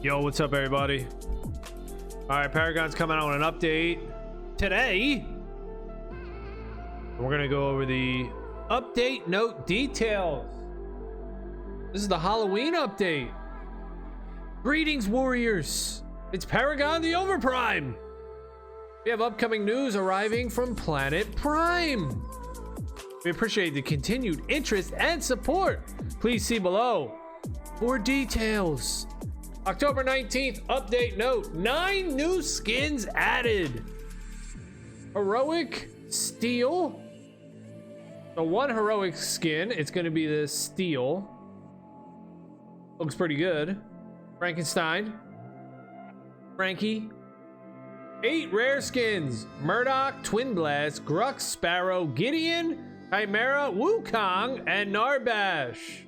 Yo, what's up, everybody? All right, Paragon's coming out with an update today. We're gonna go over the update note details. This is the Halloween update. Greetings, warriors. It's Paragon the Overprime. We have upcoming news arriving from Planet Prime. We appreciate the continued interest and support. Please see below for details. October 19th, update note, 9 new skins added. Heroic Steel. So 1 heroic skin, it's gonna be the Steel. Looks pretty good. Frankenstein. Frankie. 8 rare skins. Murdoch, Twin Blast, Grux, Sparrow, Gideon, Chimera, Wukong, and Narbash.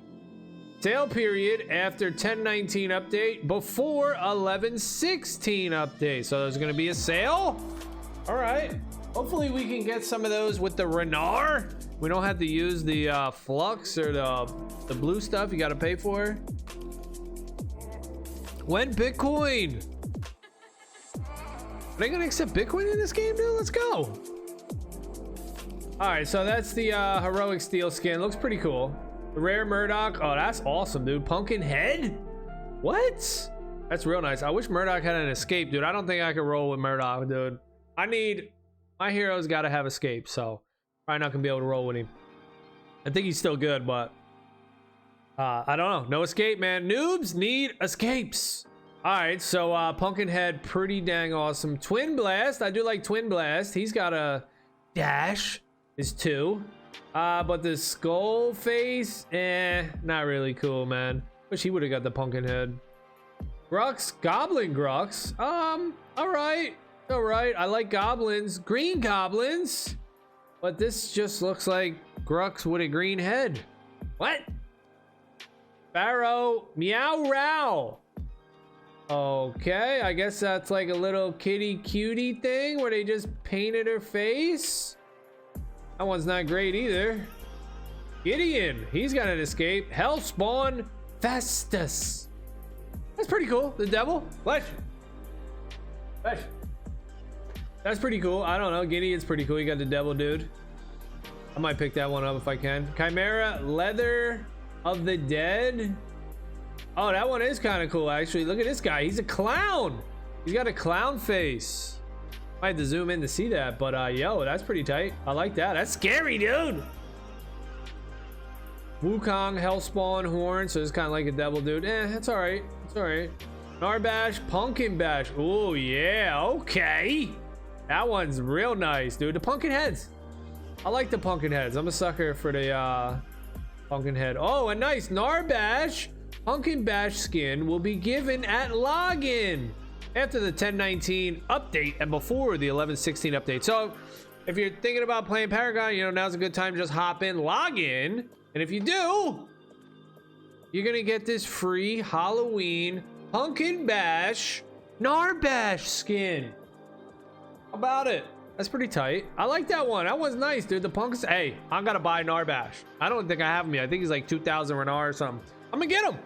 Sale period after 10/19 update, before 11/16 update. So there's gonna be a sale. All right, hopefully we can get some of those with the Renar. We don't have to use the flux or the blue stuff you got to pay for. When Bitcoin? Are they gonna accept Bitcoin in this game, dude? Let's go. All right, so that's the heroic steel skin. Looks pretty cool. The rare Murdoch. Oh, that's awesome, dude. Pumpkin head? What? That's real nice. I wish Murdoch had an escape, dude. I don't think I could roll with Murdoch, dude. My hero's got to have escape, so probably not gonna be able to roll with him. I think he's still good, but I don't know. No escape, man. Noobs need escapes. All right, so Pumpkin head, pretty dang awesome. Twin Blast. I do like Twin Blast. He's got a dash. Is 2. But the skull face, not really cool, man. Wish he would have got the pumpkin head. Grux, Goblin Grux. All right. I like goblins, green goblins. But this just looks like Grux with a green head. What? Sparrow, Meow Row. Okay, I guess that's like a little kitty cutie thing where they just painted her face. That one's not great either. Gideon, he's got an escape. Hellspawn Festus. That's pretty cool. The devil. Flesh. That's pretty cool. I don't know. Gideon's pretty cool. You got the devil, dude. I might pick that one up if I can. Chimera, Leather of the Dead. Oh, that one is kind of cool, actually. Look at this guy. He's a clown. He's got a clown face. Might have to zoom in to see that, but yo, that's pretty tight. I like that. That's scary, dude. Wukong, Hellspawn, Horn, so it's kind of like a devil, dude. That's all right. It's all right. Narbash, Pumpkin Bash. Oh yeah, okay. That one's real nice, dude. The pumpkin heads. I like the pumpkin heads. I'm a sucker for the pumpkin head. Oh, a nice Narbash Pumpkin Bash skin will be given at login after the 10/19 update and before the 11/16 update. So if you're thinking about playing Paragon, you know, now's a good time to just hop in, log in, and if you do, you're gonna get this free Halloween Pumpkin Bash Narbash skin. How about it? That's pretty tight. I like that one. That one's nice, dude. The punks. Hey, I'm gonna buy Narbash. I don't think I have him yet. I think he's like 2,000 Renar or something. I'm gonna get him.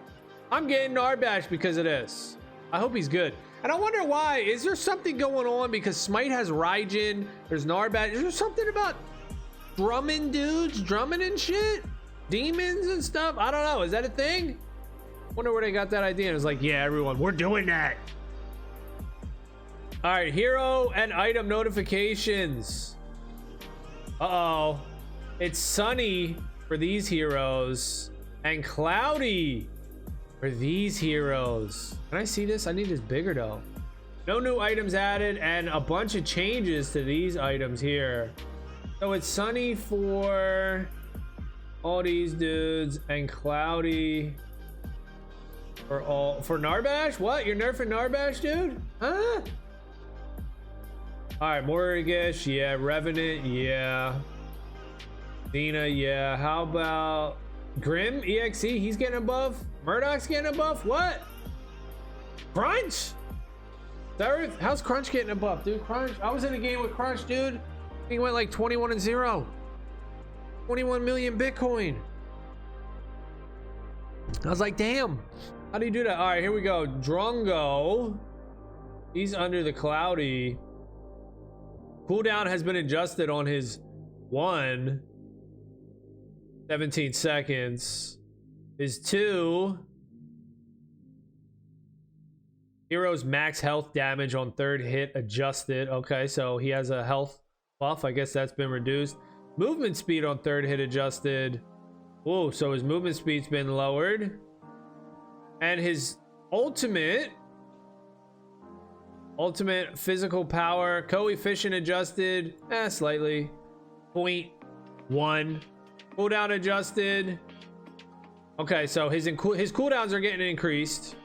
I'm getting Narbash because of this. I hope he's good. And I wonder why. Is there something going on? Because Smite has Raijin. There's Narbash. Is there something about drumming dudes? Drumming and shit? Demons and stuff? I don't know. Is that a thing? Wonder where they got that idea. And it's like, yeah, everyone, we're doing that. All right, hero and item notifications. Uh-oh. It's sunny for these heroes and cloudy for these heroes. Can I see this? I need this bigger though. No new items added and a bunch of changes to these items here. So it's sunny for all these dudes and cloudy for Narbash. What? You're nerfing Narbash, dude? Huh? All right, Mortgage, yeah. Revenant, yeah. Dina, yeah. How about Grim EXE? He's getting a buff. Murdoch's getting a buff. What? Crunch? How's Crunch getting a buff, dude? Crunch. I was in a game with Crunch, dude. He went like 21-0. 21 million Bitcoin. I was like, damn. How do you do that? All right, here we go. Drongo. He's under the cloudy. Cooldown has been adjusted on his 17 seconds. His 2. Hero's max health damage on 3rd hit adjusted. Okay, so he has a health buff. I guess that's been reduced. Movement speed on 3rd hit adjusted. Whoa, so his movement speed's been lowered. And his ultimate physical power coefficient adjusted, slightly, 0.1. Cooldown adjusted. Okay, so his cooldowns are getting increased.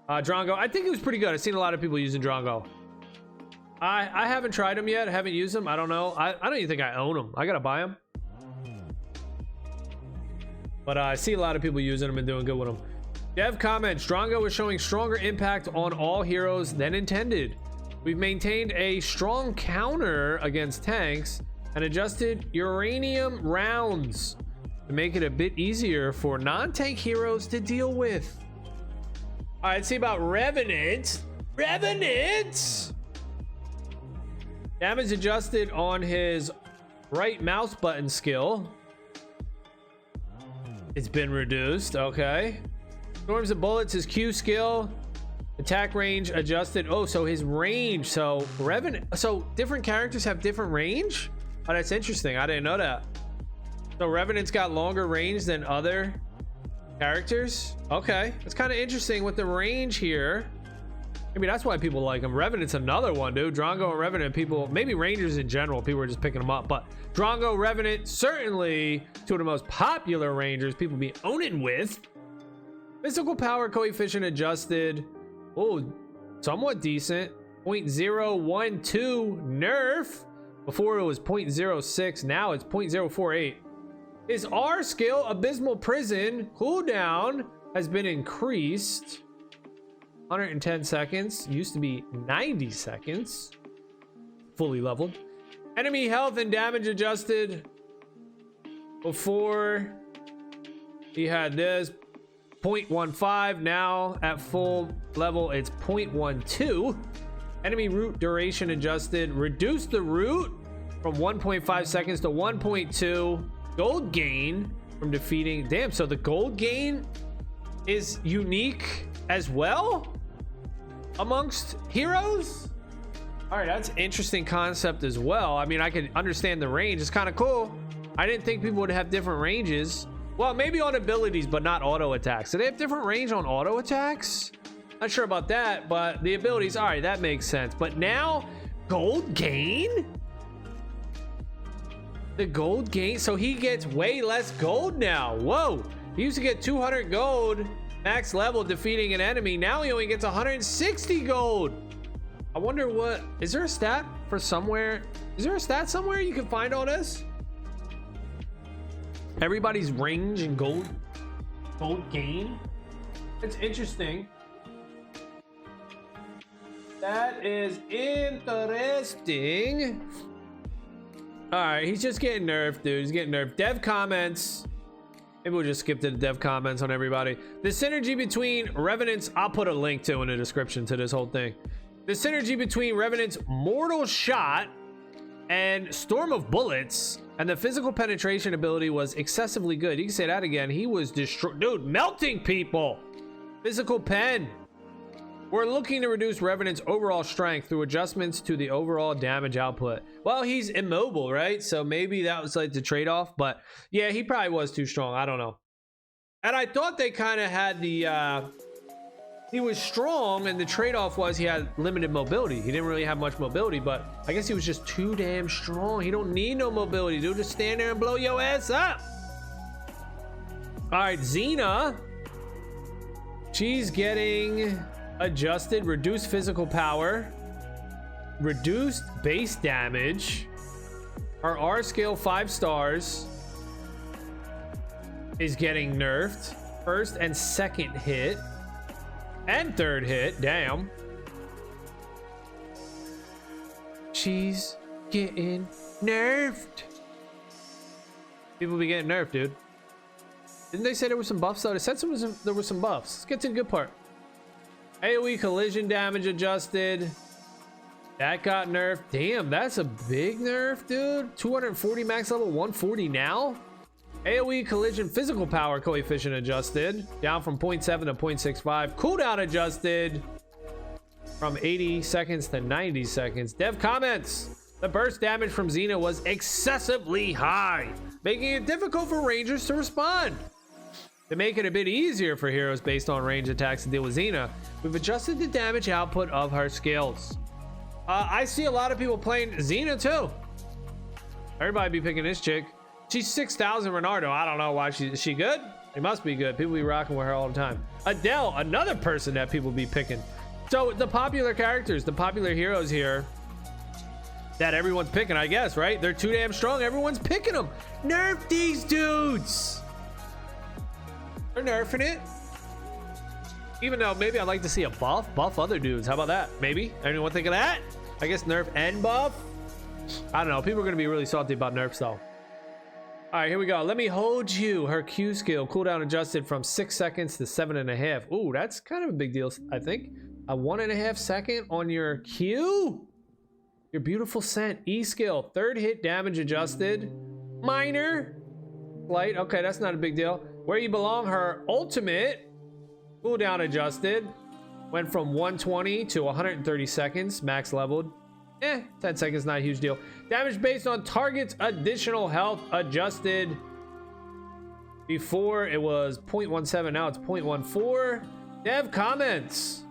Drongo, I think it was pretty good. I've seen a lot of people using Drongo. I haven't tried them yet. I haven't used them. I don't know. I don't even think I own them. I gotta buy them. But I see a lot of people using them and doing good with them. Dev comments, Drongo is showing stronger impact on all heroes than intended. We've maintained a strong counter against tanks and adjusted uranium rounds to make it a bit easier for non-tank heroes to deal with. All right, let's see about Revenant. Revenant! Damage adjusted on his right mouse button skill. It's been reduced, okay. Storms of bullets, his Q skill. Attack range adjusted. Oh, so his range. So Revenant. So different characters have different range? Oh, that's interesting. I didn't know that. So Revenant's got longer range than other characters. Okay, it's kind of interesting with the range here. Maybe that's why people like him. Revenant's another one, dude. Drongo and Revenant, people, maybe Rangers in general, people are just picking them up. But Drongo, Revenant, certainly two of the most popular Rangers people be owning with. Physical power coefficient adjusted. Oh, somewhat decent. 0.012 nerf. Before it was 0.06. Now it's 0.048. His R skill, Abysmal Prison, cooldown has been increased. 110 seconds. Used to be 90 seconds. Fully leveled. Enemy health and damage adjusted. Before he had this 0.15. Now at full level it's 0.12. Enemy root duration adjusted. Reduced the root from 1.5 seconds to 1.2. Gold gain from defeating. Damn, so the gold gain is unique as well amongst heroes. All right, that's an interesting concept as well. I mean, I could understand the range. It's kind of cool. I didn't think people would have different ranges. Well, maybe on abilities, but not auto attacks. Do they have different range on auto attacks? Not sure about that, but the abilities, all right, that makes sense. But now, gold gain? The gold gain, so he gets way less gold now. Whoa, he used to get 200 gold max level defeating an enemy. Now he only gets 160 gold. I wonder what, is there a stat for somewhere? Is there a stat somewhere you can find on this? Everybody's range and gold gain. It's interesting. That is interesting. All right, he's just getting nerfed, dude. He's getting nerfed. Dev comments. Maybe we'll just skip to the dev comments on everybody. The synergy between Revenant's, I'll put a link to in the description to this whole thing. The synergy between Revenant's Mortal Shot and Storm of Bullets and the physical penetration ability was excessively good. You can say that again. He was dude, melting people. Physical pen. We're looking to reduce Revenant's overall strength through adjustments to the overall damage output. Well, he's immobile, right? So maybe that was like the trade-off, but yeah, he probably was too strong. I don't know. And I thought they kind of had the, he was strong and the trade-off was he had limited mobility. He didn't really have much mobility, but I guess he was just too damn strong. He don't need no mobility, dude. Just stand there and blow your ass up. All right, Xena. She's getting adjusted, reduced physical power, reduced base damage. Our R scale 5 stars is getting nerfed. First and second hit and third hit. Damn, she's getting nerfed. People be getting nerfed, dude. Didn't they say there were some buffs though? They said there were some buffs. Let's get to the good part. AoE collision damage adjusted. That got nerfed. Damn, that's a big nerf, dude. 240 max level, 140 now. AoE collision physical power coefficient adjusted. Down from 0.7 to 0.65. Cooldown adjusted from 80 seconds to 90 seconds. Dev comments. The burst damage from Xena was excessively high, making it difficult for rangers to respond. To make it a bit easier for heroes based on range attacks to deal with Xena, we've adjusted the damage output of her skills. I see a lot of people playing Xena too. Everybody be picking this chick. She's 6,000 Renardo. I don't know why is she good? She must be good. People be rocking with her all the time. Adele, another person that people be picking. So the popular characters, the popular heroes here that everyone's picking, I guess, right? They're too damn strong. Everyone's picking them. Nerf these dudes. They're nerfing it. Even though maybe I'd like to see a buff other dudes. How about that? Maybe. Anyone think of that? I guess nerf and buff. I don't know. People are going to be really salty about nerfs though. All right, here we go. Let me hold you. Her Q skill cooldown adjusted from 6 seconds to 7.5. Ooh, that's kind of a big deal, I think. A 1.5 second on your Q. Your beautiful scent. E skill, third hit damage adjusted. Minor. Light. Okay, that's not a big deal. Where you belong, her ultimate cooldown adjusted. Went from 120 to 130 seconds, max leveled. 10 seconds, not a huge deal. Damage based on target's additional health adjusted. Before it was 0.17, now it's 0.14. Dev comments.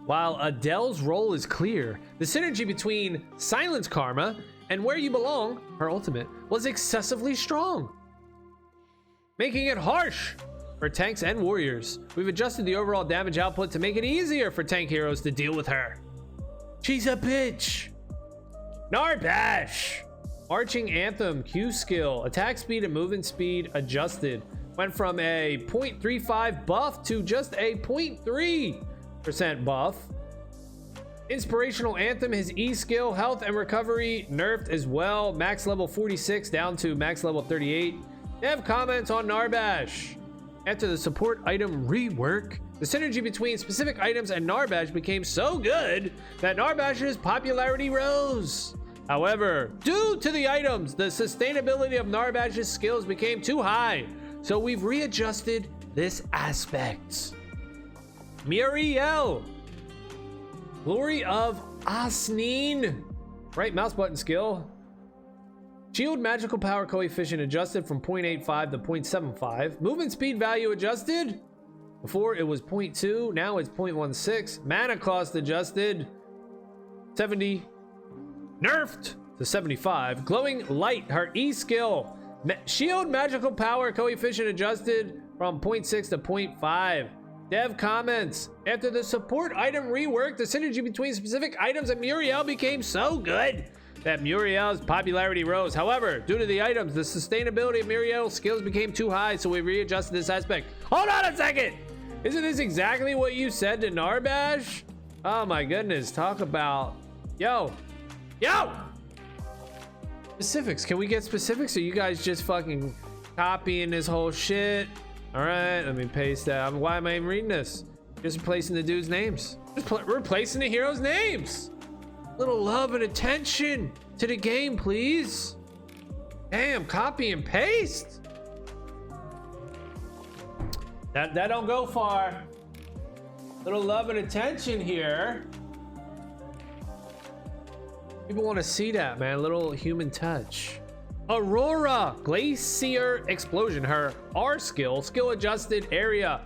While Adele's role is clear, the synergy between Silence Karma and Where You Belong, her ultimate, was excessively strong, making it harsh for tanks and warriors. We've adjusted the overall damage output to make it easier for tank heroes to deal with her. She's a bitch. Narbash. Arching Anthem Q skill. Attack speed and movement speed adjusted. Went from a 0.35 buff to just a 0.3% buff. Inspirational Anthem, his E skill, health and recovery nerfed as well. Max level 46 down to max level 38. Dev comments on Narbash. After the support item rework, the synergy between specific items and Narbash became so good that Narbash's popularity rose. However, due to the items, the sustainability of Narbash's skills became too high, so we've readjusted this aspect. Muriel, Glory of Asneen, right mouse button skill. Shield magical power coefficient adjusted from 0.85 to 0.75. Movement speed value adjusted. Before it was 0.2, now it's 0.16. Mana cost adjusted. 70. Nerfed to 75. Glowing light, her E skill. Shield magical power coefficient adjusted from 0.6 to 0.5. Dev comments. After the support item rework, the synergy between specific items and Muriel became so good that Muriel's popularity rose. However, due to the items, the sustainability of Muriel's skills became too high, so we readjusted this aspect. Hold on a second! Isn't this exactly what you said to Narbash? Oh my goodness, talk about... Yo! Specifics, can we get specifics? Or you guys just fucking copying this whole shit? Alright, let me paste that. Why am I even reading this? Just replacing the dude's names. Just replacing the heroes' names. Little love and attention to the game, please. Damn, copy and paste. That don't go far. Little love and attention here. People want to see that, man. Little human touch. Aurora Glacier Explosion. Her R skill adjusted area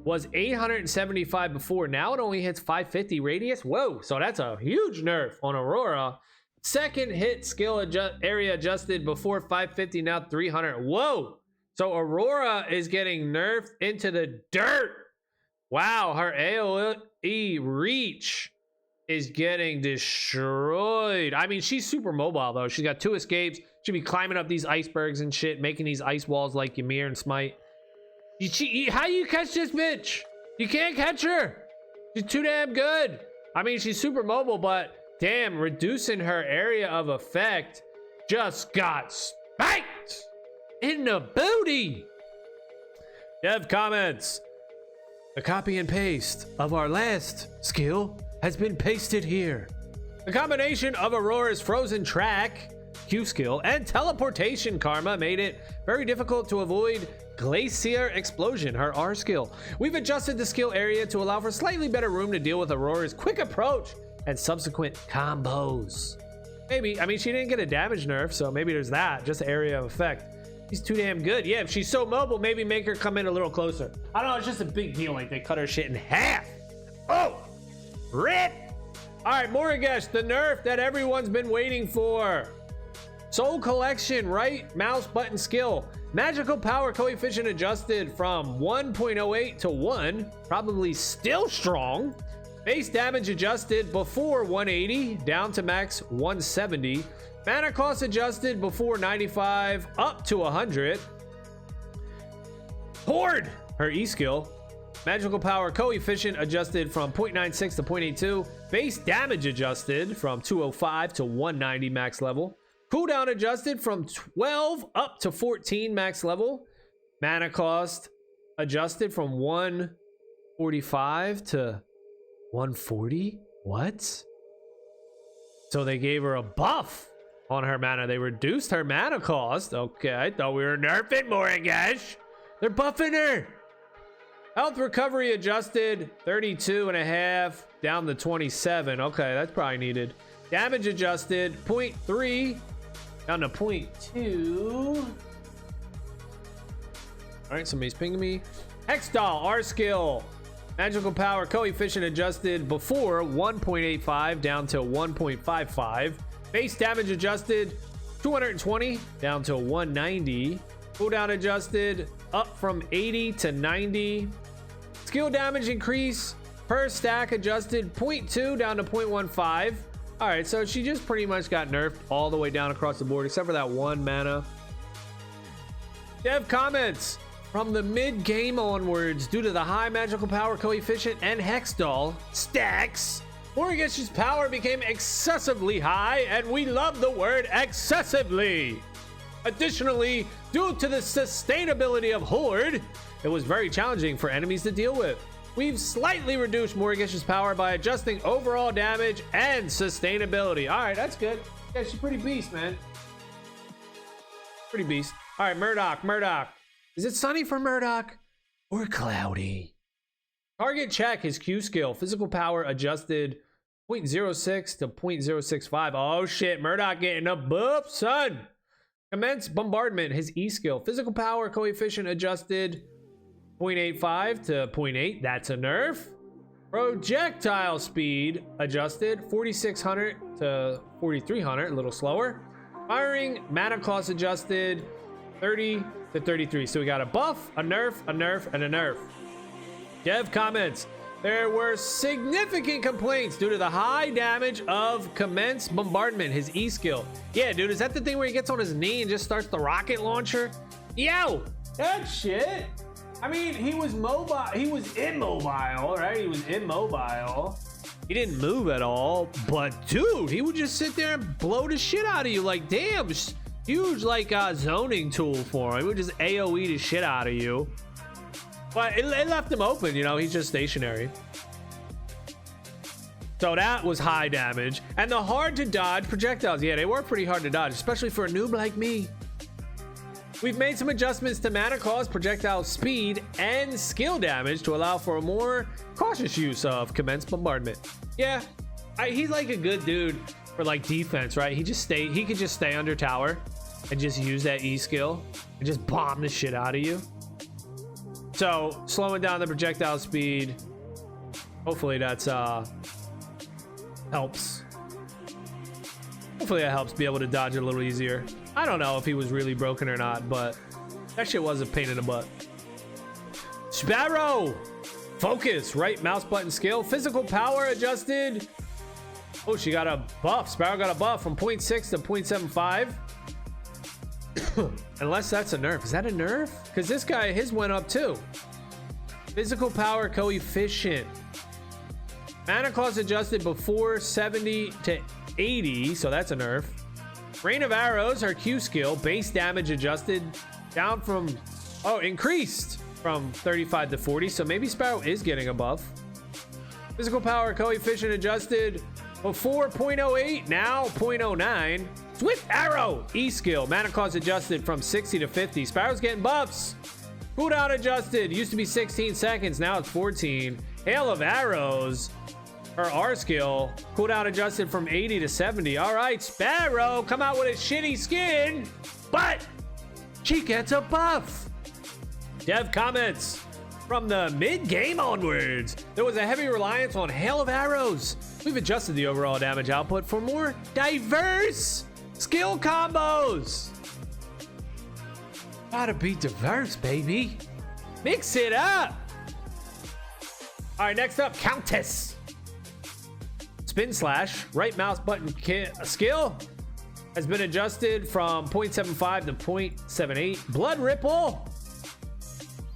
was 875 before. Now it only hits 550 radius. Whoa, so that's a huge nerf on Aurora. Second hit skill area adjusted before 550, now 300. Whoa, so Aurora is getting nerfed into the dirt. Wow, her AoE reach is getting destroyed. I mean, she's super mobile though. She's got 2 escapes. She'll be climbing up these icebergs and shit, making these ice walls like Ymir and Smite. How you catch this bitch? You can't catch her. She's too damn good. I mean, she's super mobile, but damn, reducing her area of effect just got spanked in the booty. Dev comments. The copy and paste of our last skill has been pasted here. The combination of Aurora's frozen track Q skill and teleportation karma made it very difficult to avoid Glacier Explosion, her R skill. We've adjusted the skill area to allow for slightly better room to deal with Aurora's quick approach and subsequent combos. Maybe, I mean, she didn't get a damage nerf, so maybe there's that, just area of effect. She's too damn good. Yeah, if she's so mobile, maybe make her come in a little closer. I don't know, it's just a big deal, like they cut her shit in half. Oh, rip. All right, Morigesh, the nerf that everyone's been waiting for. Soul Collection, right mouse button skill. Magical power coefficient adjusted from 1.08 to 1. Probably still strong. Base damage adjusted before 180 down to max 170. Mana cost adjusted before 95 up to 100. Horde, her E skill. Magical power coefficient adjusted from 0.96 to 0.82. Base damage adjusted from 205 to 190 max level. Cooldown adjusted from 12 up to 14 max level. Mana cost adjusted from 145 to 140. What? So they gave her a buff on her mana. They reduced her mana cost. Okay, I thought we were nerfing Morigesh. They're buffing her. Health recovery adjusted 32.5 down to 27. Okay, that's probably needed. Damage adjusted 0.3 down to 0.2. All right, somebody's pinging me. Hextall, R skill. Magical power coefficient adjusted before 1.85 down to 1.55. Base damage adjusted 220 down to 190. Cooldown adjusted up from 80 to 90. Skill damage increase per stack adjusted 0.2 down to 0.15. All right, so she just pretty much got nerfed all the way down across the board, except for that one mana. Dev comments. From the mid-game onwards, due to the high magical power coefficient and Hextall stacks, Morigesh's power became excessively high, and we love the word excessively. Additionally, due to the sustainability of Horde, it was very challenging for enemies to deal with. We've slightly reduced Morigesh's power by adjusting overall damage and sustainability. All right, that's good. Yeah, she's pretty beast, man. Pretty beast. All right, Murdoch. Is it sunny for Murdoch or cloudy? Target check his Q skill. Physical power adjusted 0.06 to 0.065. Oh shit, Murdoch getting a buff, son. Commence bombardment, his E skill. Physical power coefficient adjusted 0.85 to 0.8. That's a nerf. Projectile speed adjusted 4,600 to 4,300, a little slower. Firing mana cost adjusted 30 to 33. So we got a buff, a nerf, and a nerf. Dev comments. There were significant complaints due to the high damage of Commence Bombardment, his E skill. Yeah, dude, is that the thing where he gets on his knee and just starts the rocket launcher? Yo, that shit. I mean, he was mobile. He was immobile, right? He was immobile. He didn't move at all. But, dude, he would just sit there and blow the shit out of you. Like, damn, huge, like, zoning tool for him. He would just AoE the shit out of you. But it left him open, you know, he's just stationary. So that was high damage. And the hard to dodge projectiles, yeah, they were pretty hard to dodge, especially for a noob like me. We've made some adjustments to mana cost, projectile speed, and skill damage to allow for a more cautious use of Commence Bombardment. Yeah, he's like a good dude for like defense, right? He could just stay under tower and just use that E skill and just bomb the shit out of you. So slowing down the projectile speed, hopefully that's helps. Hopefully that helps be able to dodge it a little easier. I don't know if he was really broken or not, but that shit was a pain in the butt. Sparrow, focus, right mouse button skill, physical power adjusted. Oh, she got a buff. Sparrow got a buff from 0.6 to 0.75. Unless that's a nerf. Is that a nerf? Because this guy, his went up too. Physical power coefficient. Mana cost adjusted before 70 to 80. So that's a nerf. Rain of arrows, her Q skill. Base damage adjusted down from... Oh, increased from 35 to 40. So maybe Sparrow is getting a buff. Physical power coefficient adjusted before 0.08, now 0.09. Swift arrow E skill mana cost adjusted from 60 to 50. Sparrow's getting buffs. Cooldown adjusted, used to be 16 seconds, now it's 14. Hail of arrows, her R skill, cooldown adjusted from 80 to 70. All right, Sparrow, come out with a shitty skin, but she gets a buff. Dev comments, from the mid-game onwards, there was a heavy reliance on hail of arrows. We've adjusted the overall damage output for more diverse skill combos. Gotta be diverse, baby. Mix it up. All right, next up, Countess. Spin slash, right mouse button skill has been adjusted from 0.75 to 0.78. Blood ripple.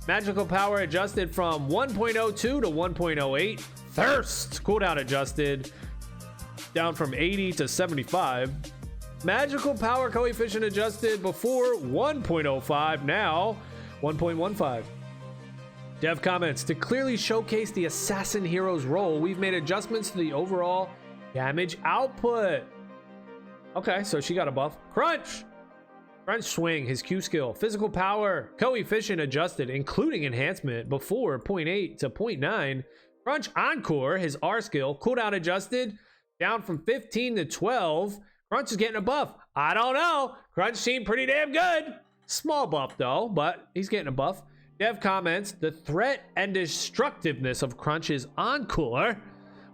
Magical power adjusted from 1.02 to 1.08. Thirst, cooldown adjusted down from 80 to 75. Magical power coefficient adjusted before 1.05, now 1.15. Dev comments, to clearly showcase the assassin hero's role, we've made adjustments to the overall damage output. Okay, so she got a buff. Crunch swing, his Q skill. Physical power coefficient adjusted, including enhancement, before 0.8 to 0.9. Crunch encore, his R skill, cooldown adjusted down from 15 to 12. Crunch is getting a buff. I don't know. Crunch seemed pretty damn good. Small buff though, but he's getting a buff. Dev comments, the threat and destructiveness of Crunch's Encore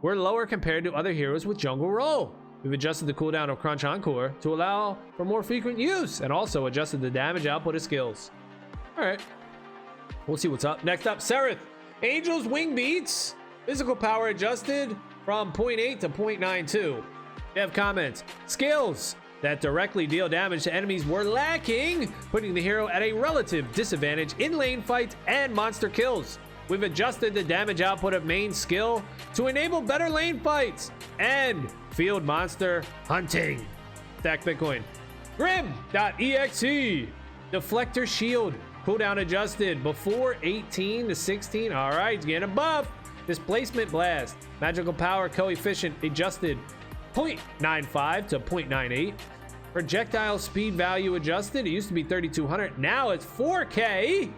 were lower compared to other heroes with jungle role. We've adjusted the cooldown of Crunch Encore to allow for more frequent use and also adjusted the damage output of skills. All right, we'll see what's up. Next up, Seraph. Angel's Wing Beats. Physical power adjusted from 0.8 to 0.92. Dev comments, skills that directly deal damage to enemies were lacking, putting the hero at a relative disadvantage in lane fights and monster kills. We've adjusted the damage output of main skill to enable better lane fights and field monster hunting. Stack Bitcoin. Grim.exe. Deflector shield. Cooldown adjusted before 18 to 16. All right, he's getting a buff. Displacement blast. Magical power coefficient adjusted 0.95 to 0.98. Projectile speed value adjusted. It used to be 3200. Now it's 4K.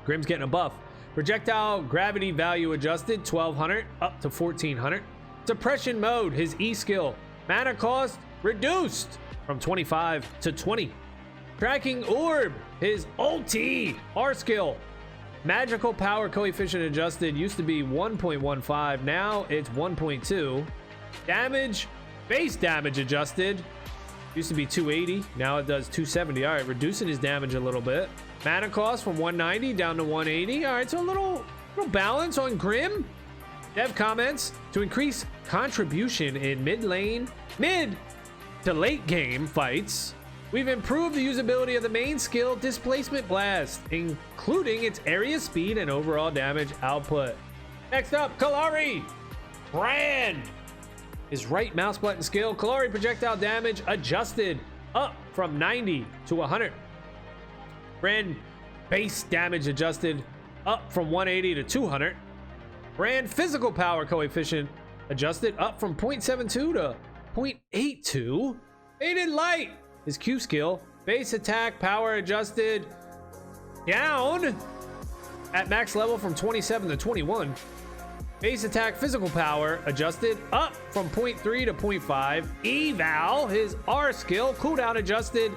Grim's getting a buff. Projectile gravity value adjusted 1200 up to 1400. Suppression mode, his E skill. Mana cost reduced from 25 to 20. Tracking orb, his ulti R skill. Magical power coefficient adjusted used to be 1.15. Now it's 1.2. Damage, base damage adjusted. Used to be 280. Now it does 270. All right, reducing his damage a little bit. Mana cost from 190 down to 180. All right, so a little balance on Grim. Dev comments, to increase contribution in mid to late game fights, we've improved the usability of the main skill Displacement Blast, including its area speed and overall damage output. Next up, Kalari. Brand. His right mouse button skill, Kalari projectile damage adjusted up from 90 to 100. Brand base damage adjusted up from 180 to 200. Brand physical power coefficient adjusted up from 0.72 to 0.82. Faded light, his Q skill, base attack power adjusted down at max level from 27 to 21. Base attack physical power adjusted up from 0.3 to 0.5. Eval, his R skill, cooldown adjusted.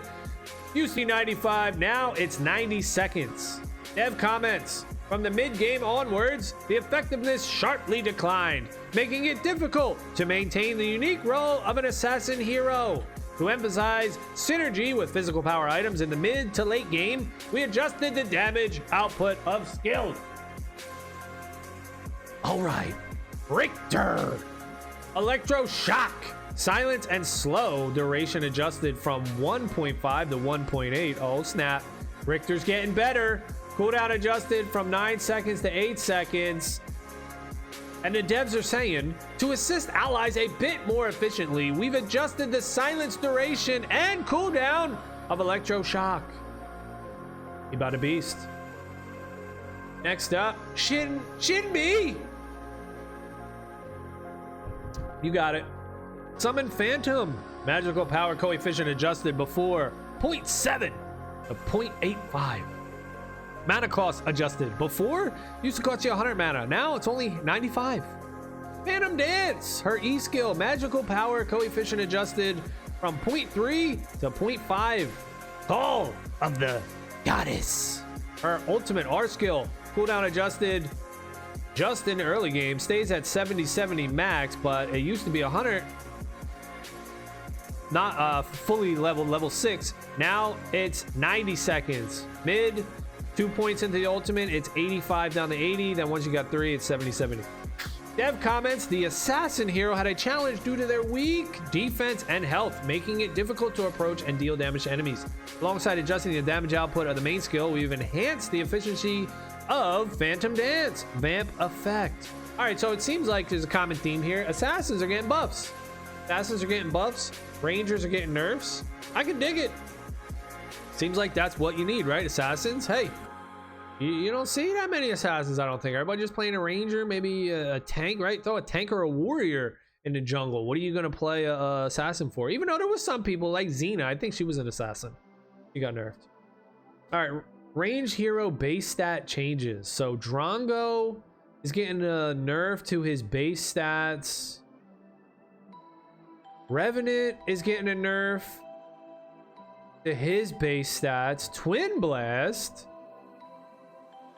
Used to be 95, now it's 90 seconds. Dev comments, from the mid-game onwards, the effectiveness sharply declined, making it difficult to maintain the unique role of an assassin hero. To emphasize synergy with physical power items in the mid to late game, we adjusted the damage output of skills. All right, Richter. Electroshock. Silence and slow duration adjusted from 1.5 to 1.8. Oh snap. Richter's getting better. Cooldown adjusted from 9 seconds to 8 seconds. And the devs are saying, to assist allies a bit more efficiently, we've adjusted the silence duration and cooldown of Electroshock. He about a beast. Next up, Shinbi. You got it. Summon Phantom. Magical power coefficient adjusted before 0.7 to 0.85. Mana cost adjusted. Before, used to cost you 100 mana. Now it's only 95. Phantom Dance. Her E skill. Magical power coefficient adjusted from 0.3 to 0.5. Call of the Goddess. Her ultimate R skill. Cooldown adjusted just in early game. Stays at 70 max, but it used to be 100. Not fully level 6. Now it's 90 seconds. Mid, 2 points into the ultimate, it's 85 down to 80. Then once you got 3, it's 70. Dev comments, the assassin hero had a challenge due to their weak defense and health, making it difficult to approach and deal damage to enemies. Alongside adjusting the damage output of the main skill, we've enhanced the efficiency of Phantom Dance Vamp effect. All right, so it seems like there's a common theme here. Assassins are getting buffs. Rangers are getting nerfs. I can dig it. Seems like that's what you need, right? Assassins. Hey, you don't see that many assassins, I don't think. Everybody just playing a ranger, maybe a tank, right? Throw a tank or a warrior in the jungle. What are you gonna play a assassin for? Even though there was some people like Xena, I think she was an assassin. She got nerfed. All right, range hero base stat changes. So Drongo is getting a nerf to his base stats. Revenant is getting a nerf to his base stats. Twin Blast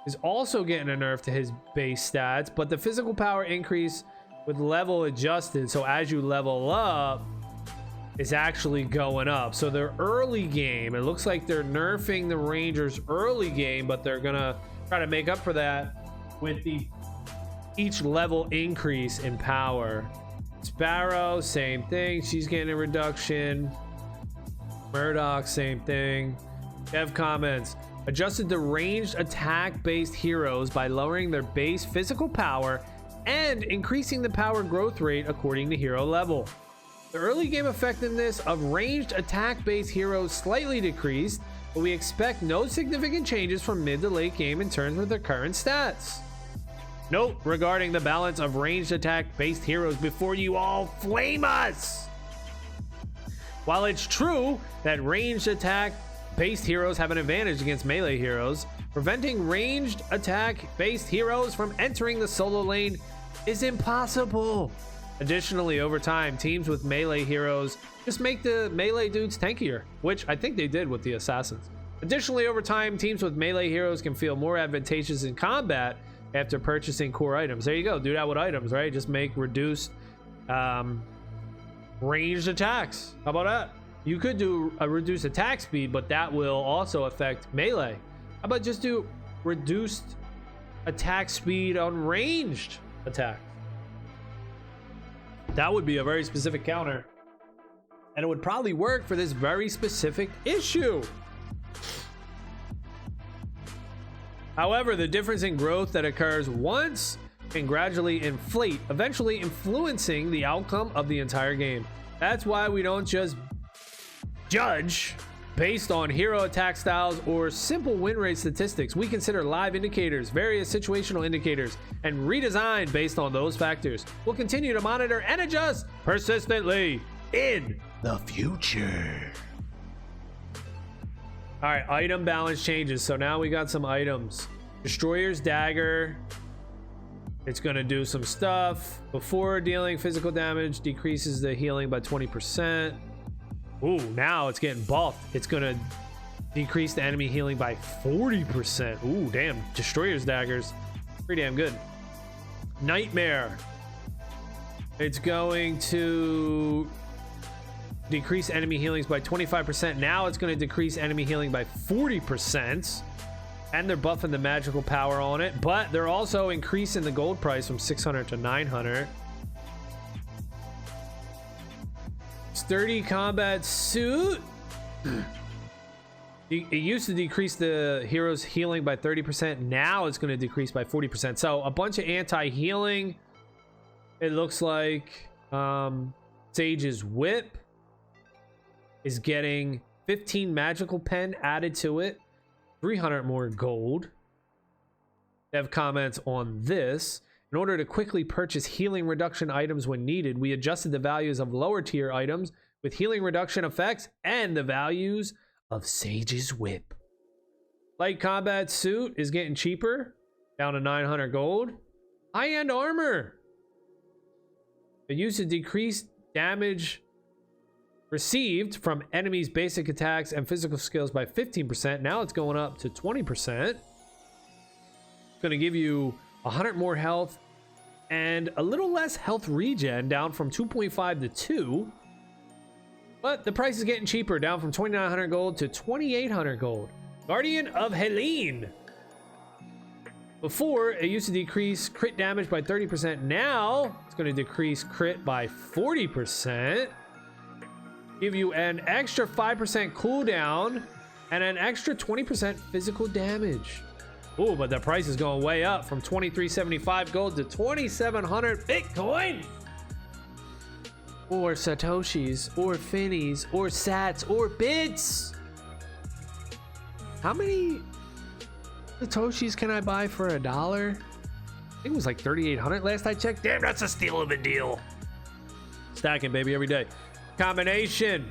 is also getting a nerf to his base stats, but the physical power increase with level adjusted. So as you level up, is actually going up. So their early game, it looks like they're nerfing the Rangers early game, but they're gonna try to make up for that with the each level increase in power. Sparrow, same thing. She's getting a reduction. Murdoch, same thing. Dev comments, adjusted the ranged attack based heroes by lowering their base physical power and increasing the power growth rate according to hero level. The early game effectiveness of ranged attack based heroes slightly decreased, but we expect no significant changes from mid to late game in terms with their current stats. Note regarding the balance of ranged attack based heroes before you all flame us. While it's true that ranged attack based heroes have an advantage against melee heroes, preventing ranged attack based heroes from entering the solo lane is impossible. Additionally, over time, teams with melee heroes just make the melee dudes tankier, which I think they did with the assassins. Additionally, over time, teams with melee heroes can feel more advantageous in combat after purchasing core items. There you go. Do that with items, right? Just make reduced ranged attacks. How about that? You could do a reduced attack speed, but that will also affect melee. How about just do reduced attack speed on ranged attack? That would be a very specific counter, and it would probably work for this very specific issue. However, the difference in growth that occurs once can gradually inflate, eventually influencing the outcome of the entire game. That's why we don't just judge based on hero attack styles or simple win rate statistics. We consider live indicators, various situational indicators, and redesign based on those factors. We'll continue to monitor and adjust persistently in the future. All right, item balance changes. So now we got some items. Destroyer's Dagger. It's gonna do some stuff. Before dealing physical damage, decreases the healing by 20%. Ooh, now it's getting buffed. It's gonna decrease the enemy healing by 40%. Ooh, damn. Destroyer's Daggers. Pretty damn good. Nightmare. It's going to decrease enemy healings by 25%. Now it's going to decrease enemy healing by 40%. And they're buffing the magical power on it, but they're also increasing the gold price from 600 to 900. Sturdy combat suit. It used to decrease the hero's healing by 30%. Now it's going to decrease by 40%. So a bunch of anti-healing. It looks like Sage's Whip is getting 15 magical pen added to it, 300 more gold. They have comments on this. In order to quickly purchase healing reduction items when needed, we adjusted the values of lower tier items with healing reduction effects and the values of Sage's Whip. Light combat suit is getting cheaper, down to 900 gold. High-end armor. It used to decrease damage received from enemies' basic attacks and physical skills by 15%. Now it's going up to 20%. It's going to give you 100 more health and a little less health regen, down from 2.5 to 2. But the price is getting cheaper, down from 2,900 gold to 2,800 gold. Guardian of Helene. Before, it used to decrease crit damage by 30%. Now, it's going to decrease crit by 40%. Give you an extra 5% cooldown and an extra 20% physical damage. Oh, but the price is going way up from 2,375 gold to 2,700 Bitcoin. Or Satoshis, or Finnies, or Sats, or Bits. How many Satoshis can I buy for $1? I think it was like 3,800 last I checked. Damn, that's a steal of a deal. Stacking, baby, every day. Combination.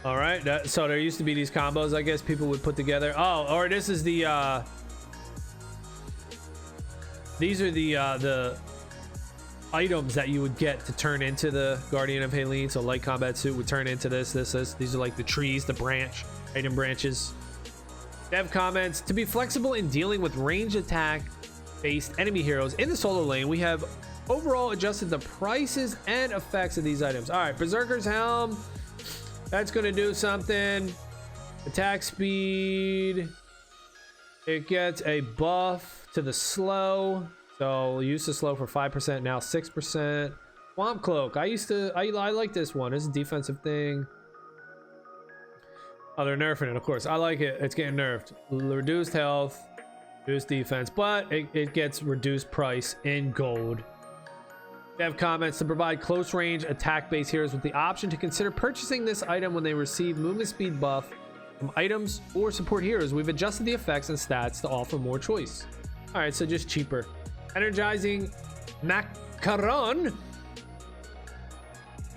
All right, so there used to be these combos, I guess people would put together. Oh, or this is the these are the items that you would get to turn into the Guardian of Helene. So light combat suit would turn into this. These are like the trees, the item branches. Dev comments, to be flexible in dealing with range attack based enemy heroes in the solo lane, we have overall adjusted the prices and effects of these items. All right, Berserker's Helm, that's gonna do something. Attack speed, it gets a buff to the slow, so use the slow for 5%, now 6%. Swamp Cloak, I like this one. It's a defensive thing. Oh, they're nerfing it, of course. I like it. It's getting nerfed. Reduced health, reduced defense, but it gets reduced price in gold. They have comments, to provide close range attack based heroes with the option to consider purchasing this item when they receive movement speed buff from items or support heroes. We've adjusted the effects and stats to offer more choice. All right, so just cheaper. Energizing Macaron,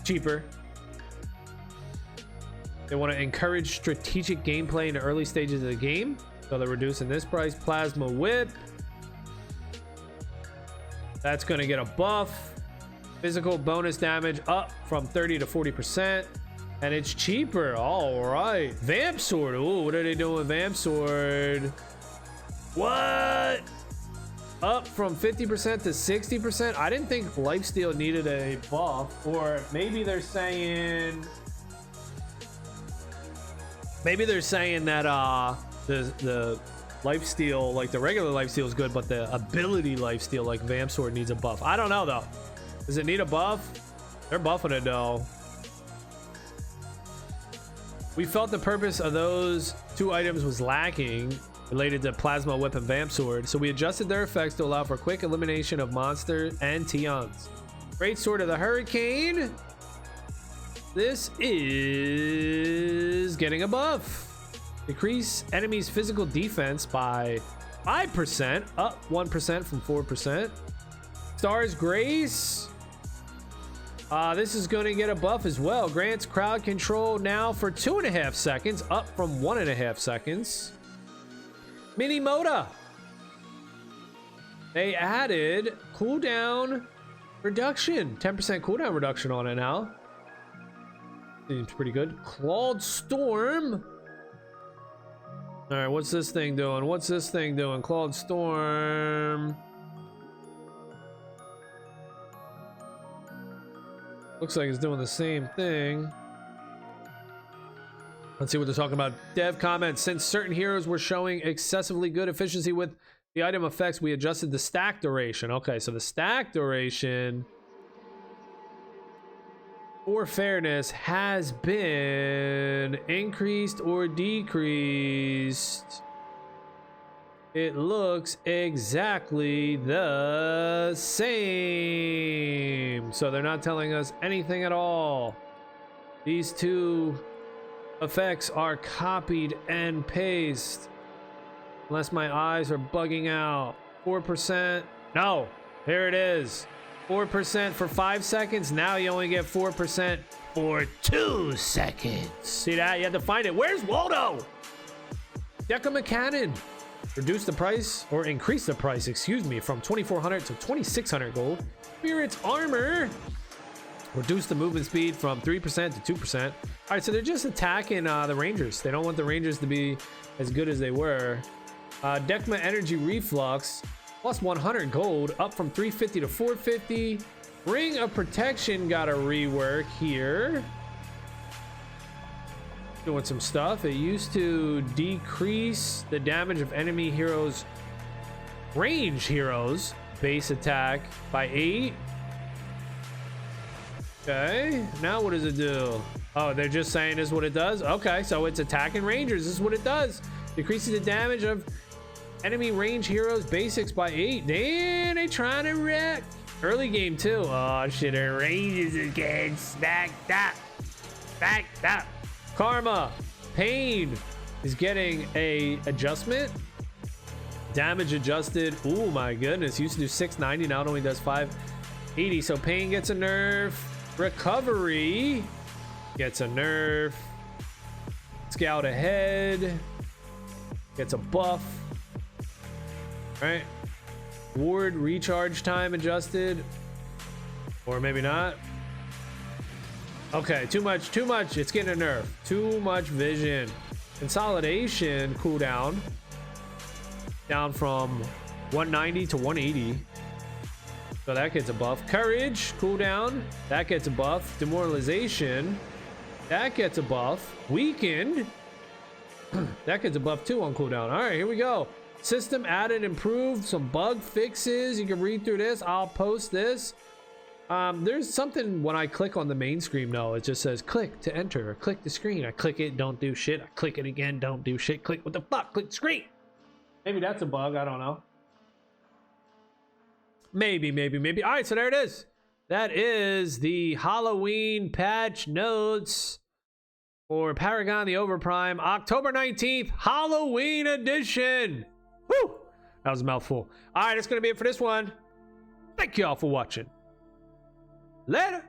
cheaper. They want to encourage strategic gameplay in the early stages of the game, so they're reducing this price. Plasma Whip, that's going to get a buff. Physical bonus damage up from 30 to 40%, and it's cheaper. All right. Vamp Sword. Oh, what are they doing with Vamp Sword? What? Up from 50% to 60%. I didn't think Lifesteal needed a buff, or maybe they're saying that the lifesteal, like the regular lifesteal, is good, but the ability lifesteal like Vamp Sword needs a buff. I don't know though. Does it need a buff? They're buffing it though. We felt the purpose of those two items was lacking related to Plasma Whip and Vamp Sword, so we adjusted their effects to allow for quick elimination of monsters and Tions. Great Sword of the Hurricane. This is getting a buff. Decrease enemies' physical defense by 5%, up 1% from 4%. Star's Grace. This is going to get a buff as well. Grants crowd control now for 2.5 seconds, up from 1.5 seconds. Mini Moda. They added cooldown reduction, 10% cooldown reduction on it now. Seems pretty good. Clawed Storm. All right, what's this thing doing? What's this thing doing? Clawed Storm. Looks like it's doing the same thing. Let's see what they're talking about. Dev comments, since certain heroes were showing excessively good efficiency with the item effects, we adjusted the stack duration. Okay, so the stack duration, for fairness, has been increased or decreased. It looks exactly the same. So they're not telling us anything at all. These two effects are copied and pasted. Unless my eyes are bugging out. 4%. No, here it is. 4% for 5 seconds. Now you only get 4% for 2 seconds. See that? You have to find it. Where's Waldo? Decima Cannon. Reduce the price, or increase the price, excuse me, from 2,400 to 2,600 gold. Spirit's Armor. Reduce the movement speed from 3% to 2%. All right, so they're just attacking the Rangers. They don't want the Rangers to be as good as they were. Decima Energy Reflux. Plus 100 gold, up from 350 to 450. Ring of Protection got a rework here. Doing some stuff. It used to decrease the damage of enemy heroes, range heroes, base attack by 8. Okay, now what does it do? Oh, they're just saying this is what it does? Okay, so it's attacking rangers. This is what it does. Decreases the damage of enemy range heroes basics by 8. Damn, they trying to wreck. Early game too. Oh shit, their ranges again. Backed up. Backed up. Karma. Pain is getting a adjustment. Damage adjusted. Oh my goodness. Used to do 690. Now it only does 580. So pain gets a nerf. Recovery gets a nerf. Scout ahead gets a buff. Right. Ward recharge time adjusted, or maybe not. Okay, too much. It's getting a nerf. Too much vision. Consolidation cooldown down from 190 to 180, so that gets a buff. Courage cooldown, that gets a buff. Demoralization, that gets a buff. Weakened, that gets a buff too on cooldown. All right, here we go. System added, improved, some bug fixes. You can read through this. I'll post this. There's something when I click on the main screen, though. It just says click to enter, or click the screen. I click it, don't do shit. I click it again, don't do shit. Click, what the fuck? Click the screen. Maybe that's a bug. I don't know. Maybe. All right, so there it is. That is the Halloween patch notes for Paragon the Overprime, October 19th, Halloween edition. Woo! That was a mouthful. All right, that's going to be it for this one. Thank you all for watching. Later.